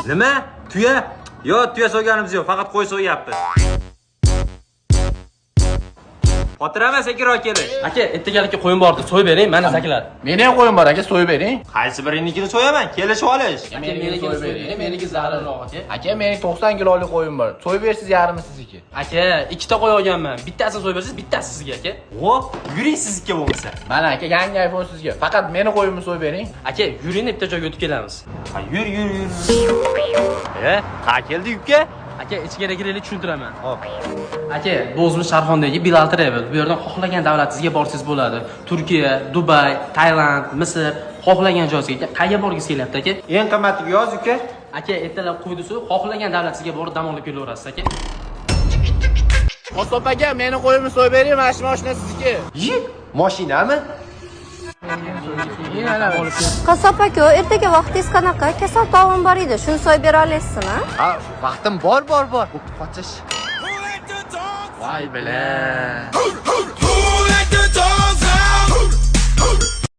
Nima? Tuya? Yo'q, tuya so'yganimiz yo'q, faqat qo'y so'yyapmiz. Xotirama sekinroq keling. Aka, ertagalikka qo'yim bordi, so'yib bering, mana sakilar. Meni ham qo'yim bor aka, so'yib bering. Qaysi birinikini so'yaman? Kelishib olish. Aka, meniki so'yib bering, meniki zaharliroq aka. Aka, mening 90 kilolik qo'yim bor. So'yib bersiz yarmi sizniki. Aka, ikkita qo'y olganman. Bittasini so'yib bersiz, bittasi sizga aka. Vo, yuring sizniki bo'lsa. Mana aka, yangi iPhone sizga. Faqat meni qo'yimni so'yib bering. Aka, yuringni bitta joyga o'tib kelamiz. Ha, yur. Ha, keldik uka. Aka, ichkariga kiraylik, tushuntiraman. Hop. Aka, bu o'zimiz Sharxondagi Bilal Travel. Bu yerdan xohlagan davlatingizga borsangiz bo'ladi. Turkiya, Dubay, Tailand, Misr, xohlagan joyingizga. Qayerga borgingiz kelyapti aka? Eng qimmatiga yoz uka. Aka, ertalab qo'ydi so'y, xohlagan davlatingizga borib dam olib kelaverasiz aka. Qassob aka, meni qo'yimni so'yib bering, mana shu mashina sizniki. Mashinami? Qassob aka, ertaga vaqtingiz qanaqa? Kasal taom bor edi, shuni so'yib bera olasizmi? Ha, vaqtim bor. Qo'piq qochish. Voy bilan.